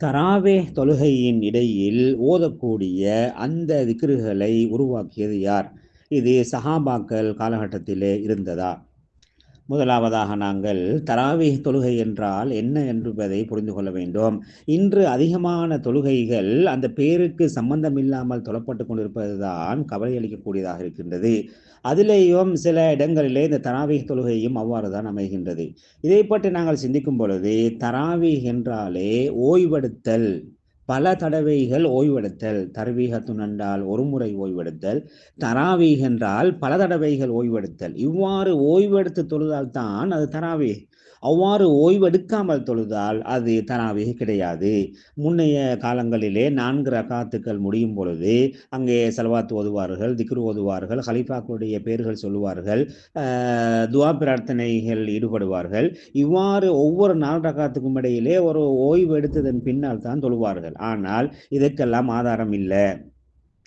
தராவே தொழுகையின் இடையில் ஓதக்கூடிய அந்த திக்ருகளை உருவாக்கியது யார்? இது சஹாபாக்கள் காலகட்டத்திலே இருந்ததா? முதலாவதாக நாங்கள் தராவீஹ் தொழுகை என்றால் என்ன என்பதை புரிந்து கொள்ள வேண்டும். இன்று அதிகமான தொழுகைகள் அந்த பேருக்கு சம்பந்தமில்லாமல் தொழப்பட்டு கொண்டிருப்பதுதான் கவலை அளிக்கக்கூடியதாக இருக்கின்றது. அதிலேயும் சில இடங்களிலே இந்த தராவீஹ் தொழுகையும் அவ்வாறு தான் அமைகின்றது. இதை பற்றி நாங்கள் சிந்திக்கும் பொழுது தராவீஹ் என்றாலே ஓய்வெடுத்தல், பல தடவைகள் ஓய்வெடுத்தல். தர்வீகத்துன் என்றால் ஒரு முறை ஓய்வெடுத்தல், தராவீஹ் என்றால் பல தடவைகள் ஓய்வெடுத்தல். இவ்வாறு ஓய்வெடுத்து தொழுதால் தான் அது தராவீஹ். அவ்வாறு ஓய்வெடுக்காமல் தொழுதால் அது தராவீஹ் கிடையாது. முன்னைய காலங்களிலே 4 ரகாத்துக்கள் முடியும் பொழுது அங்கே ஸலவாத் ஓதுவார்கள், திக்ரு ஓதுவார்கள், ஹலீஃபாக்களுடைய பேர்கள் சொல்லுவார்கள், துஆ பிரார்த்தனைகள் ஈடுபடுவார்கள். இவ்வாறு ஒவ்வொரு 4 ரகாத்துக்கும் இடையிலே ஒரு ஓய்வு எடுத்ததன் பின்னால் தான் தொழுவார்கள். ஆனால் இதற்கெல்லாம் ஆதாரம் இல்லை.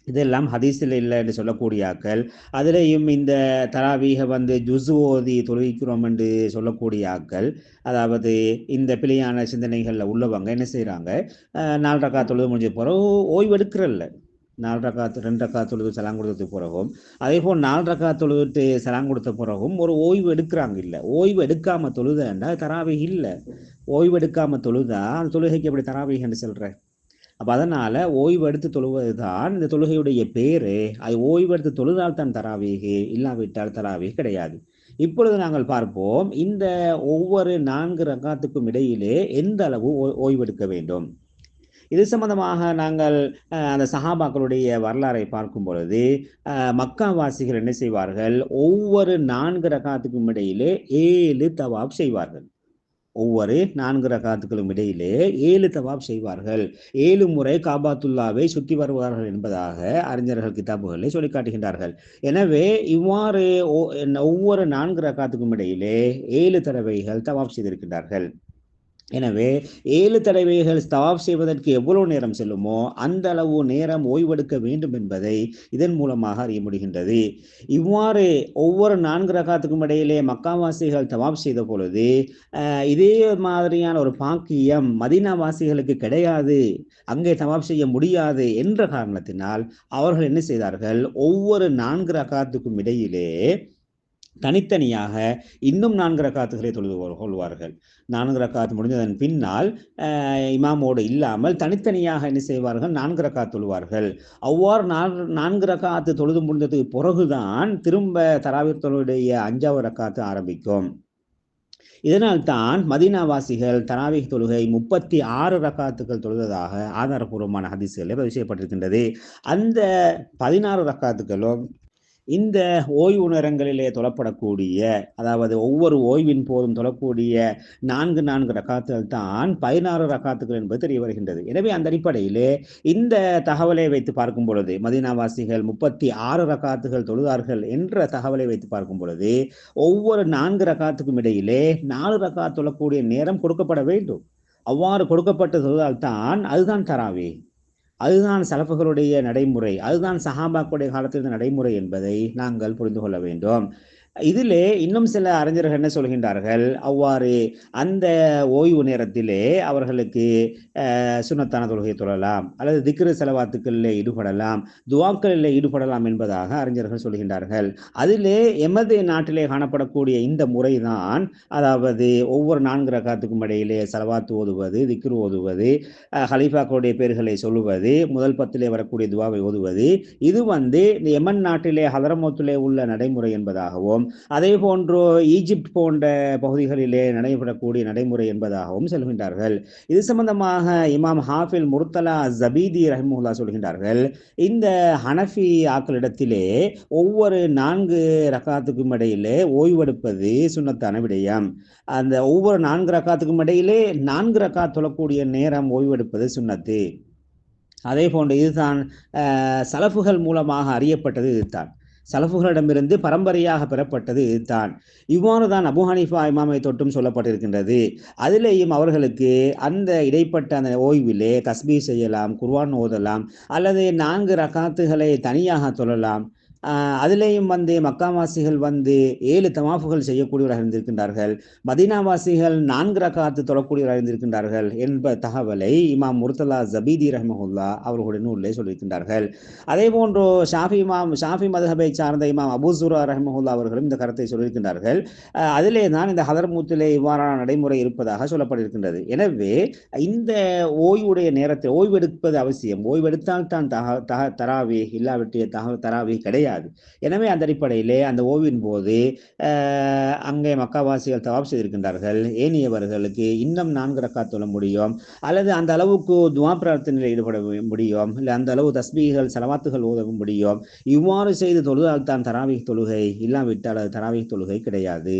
இதெல்லாம் ஹதீஸில் இல்லை என்று சொல்லக்கூடியாக்கள், அதிலேயும் இந்த தராவீக ஜுஸு ஓதி தொழுவிக்கிறோம் என்று சொல்லக்கூடிய ஆக்கள், அதாவது இந்த பிழையான சிந்தனைகளில் உள்ளவங்க என்ன செய்கிறாங்க, 4 ரக்காத் தொழுது முடிஞ்ச பிறகு ஓய்வு எடுக்கிறல்ல. 4 ரக்காத் 2 ரக்காத் தொழுது சலாம் கொடுத்ததுக்கு பிறகும், அதே போல் 4 ரக்காத் தொழுதுட்டு சலாம் கொடுத்த பிறகும் ஒரு ஓய்வு எடுக்கிறாங்க. இல்லை, ஓய்வு எடுக்காமல் தொழுதேன்டா தராவீஹ் இல்லை. ஓய்வு எடுக்காமல் தொழுதா அந்த தொழுகைக்கு எப்படி தராவீஹ் என்று சொல்கிறேன்? அப்போ அதனால் ஓய்வு எடுத்து தொழுவது தான் இந்த தொழுகையுடைய பேரு. அது ஓய்வு எடுத்து தொழுதால் தான் தராவீஹ், இல்லாவிட்டால் தராவீஹ் கிடையாது. இப்பொழுது நாங்கள் பார்ப்போம், இந்த ஒவ்வொரு 4 ரக்காத்துக்கும் இடையிலே எந்த அளவு ஓய்வெடுக்க வேண்டும். இது சம்பந்தமாக நாங்கள் அந்த சஹாபாக்களுடைய வரலாறை பார்க்கும் பொழுது மக்காவாசிகள் என்ன செய்வார்கள், ஒவ்வொரு 4 ரக்காத்துக்கும் இடையிலே 7 தவாப் செய்வார்கள். ஒவ்வொரு 4 ரகாத்துக்களும் இடையிலே 7 தவாப் செய்வார்கள். 7 முறை காபாத்துல்லாவை சுற்றி வருவார்கள் என்பதாக அறிஞர்கள் கிதாபுகளை சொல்லி காட்டுகின்றார்கள். எனவே இவ்வாறு ஒவ்வொரு 4 ரகாத்துக்கும் இடையிலே 7 தடவைகள் தவாப் செய்திருக்கின்றார்கள். எனவே 7 தடவைகள் தவாப் செய்வதற்கு எவ்வளவு நேரம் செல்லுமோ அந்த அளவு நேரம் ஓய்வெடுக்க வேண்டும் என்பதை இதன் மூலமாக அறிய முடிகின்றது. இவ்வாறு ஒவ்வொரு 4 ரகாத்துக்கும் இடையிலே மக்காவாசிகள் தவாப் செய்த பொழுது இதே மாதிரியான ஒரு பாக்கியம் மதீனாவாசிகளுக்கு கிடையாது, அங்கே தவாப் செய்ய முடியாது என்ற காரணத்தினால் அவர்கள் என்ன செய்தார்கள், ஒவ்வொரு 4 ரகாத்துக்கும் இடையிலே தனித்தனியாக இன்னும் 4 ரக்காத்துகளை தொழுது கொள்வார்கள். 4 ரக்காத்து முடிந்ததன் பின்னால் இமாமோடு இல்லாமல் தனித்தனியாக என்ன செய்வார்கள், 4 ரக்காத் தொழுவார்கள். அவ்வாறு 4 ரக்காத்து தொழுது முடிந்ததுக்கு பிறகுதான் திரும்ப தராவீஹ் தொழுடைய 5வது ரக்காத்து ஆரம்பிக்கும். இதனால் தான் மதீனாவாசிகள் தராவீஹ் தொழுகை 36 ரக்காத்துக்கள் தொழுததாக ஆதாரபூர்வமான ஹதீஸ்களில் பதிவு செய்யப்பட்டிருக்கின்றது. அந்த 16 ரக்காத்துக்களும் இந்த ஓய்வு நேரங்களிலே தொழப்படக்கூடிய, அதாவது ஒவ்வொரு ஓய்வின் போதும் தொழக்கூடிய 4 ரக்காத்துகள் தான் 16 ரக்காத்துகள் என்பது தெரிய வருகின்றது. எனவே அந்த அடிப்படையிலே இந்த தகவலை வைத்து பார்க்கும் பொழுது மதீனாவாசிகள் 36 ரக்காத்துகள் தொழுதார்கள் என்ற தகவலை வைத்து பார்க்கும் பொழுது ஒவ்வொரு 4 ரக்காத்துக்கும் இடையிலே 4 ரக்காத் தொழக்கூடிய நேரம் கொடுக்கப்பட வேண்டும். அவ்வாறு கொடுக்கப்பட்ட தொழுதால் தான் அதுதான் தராவீஹ், அதுதான் சலஃபுகளுடைய நடைமுறை, அதுதான் சஹாபாக்களுடைய காலத்தில் இருந்த நடைமுறை என்பதை நாங்கள் புரிந்து கொள்ள வேண்டும். இதிலே இன்னும் சில அறிஞர்கள் என்ன சொல்கின்றார்கள், அவ்வாறு அந்த ஓய்வு நேரத்திலே அவர்களுக்கு சுன்னத்தான தொழுகை தொழலாம், அல்லது திக்ரு செலவாத்துக்களில் ஈடுபடலாம், துவாக்களில் ஈடுபடலாம் என்பதாக அறிஞர்கள் சொல்கின்றார்கள். அதிலே எமது நாட்டிலே காணப்படக்கூடிய இந்த முறைதான், அதாவது ஒவ்வொரு 4 ரக்காத்துக்கும் இடையிலே செலவாத்து ஓதுவது, திக்ரு ஓதுவது, ஹலீஃபாக்களுடைய பேர்களை சொல்லுவது, முதல் 10 வரக்கூடிய துவாவை ஓதுவது, இது யமன் நாட்டிலே ஹதரமௌத்திலே உள்ள நடைமுறை என்பதாகவும், அதே போன்று ஈஜிப்ட் போன்ற பகுதிகளிலே நடைபெறக்கூடிய நடைமுறை என்பதாகவும் சொல்கின்றார்கள். இது சம்பந்தமாக இமாம் ஹாஃபில் முர்த்தலா ஜபீதி ரஹிமஹுல்லாஹ் சொல்கின்றார்கள், இந்த ஹனஃபி ஆக்களிடத்திலே ஒவ்வொரு 4 ரக்காத்துக்கும் இடையிலே ஓய்வெடுப்பது சுன்னத்தான விடயம். அந்த ஒவ்வொரு 4 ரக்காத்துக்கும் இடையிலே 4 ரக்காத் தொழக்கூடிய நேரம் ஓய்வெடுப்பது சுன்னத்து. அதே போன்று இதுதான் சலஃபுகள் மூலமாக அறியப்பட்டது. இதுதான் சலஃபுகளிடமிருந்து பரம்பரையாக பெறப்பட்டது. இதுதான். இவ்வாறு தான் அபு ஹனீஃபா இமாமை தொட்டும் சொல்லப்பட்டிருக்கின்றது. அதிலேயும் அவர்களுக்கு அந்த இடைப்பட்ட அந்த ஓய்விலே தஸ்பீஹ் செய்யலாம், குர்ஆன் ஓதலாம், அல்லது 4 ரக்காத்துகளை தனியாக தொழலாம். அதிலேயும் மக்காவாசிகள் 7 தவாஃபுகள் செய்யக்கூடியவராக இருந்திருக்கின்றார்கள். மதீனாவாசிகள் 4 ரக்காத்து தொழக்கூடியவராக இருந்திருக்கின்றார்கள் என்ப தகவலை இமாம் முர்தலா ஜபீதி ரஹ்மஹுல்லா அவர்களுடைய நூலிலே சொல்லியிருக்கின்றார்கள். அதே போன்று ஷாஃபி மதுஹபை சார்ந்த இமாம் அபூ ஸுரா ரஹ்மஹுல்லா அவர்களும் இந்த கருத்தை சொல்லியிருக்கின்றார்கள். அதிலே தான் இந்த ஹதர்மூத்திலே இவ்வாறான நடைமுறை இருப்பதாக சொல்லப்பட்டிருக்கின்றது. எனவே இந்த ஓய்வுடைய நேரத்தில் ஓய்வெடுப்பது அவசியம். ஓய்வெடுத்தால் தான் தராவி, இல்லாவிட்டிய தராவி கிடையாது. எனவே அந்த அடிப்படையிலே அந்த ஓய்வின் போது அங்கே மக்காவாசிகள் தவாப் செய்திருக்கின்றார்கள். ஏனையவர்களுக்கு இன்னும் 4 ரக்காத் தொழ முடியும், அல்லது அந்த அளவுக்கு துஆ பிரார்த்தனையில் ஈடுபட முடியும், இல்லை அந்த அளவு தஸ்பீகள் ஸலவாத்துகள் ஓதவும் முடியும். இவ்வாறு செய்து தொழுதால் தான் தராவிஹ் தொழுகை, இல்லாவிட்டால் அது தராவிஹ் தொழுகை கிடையாது.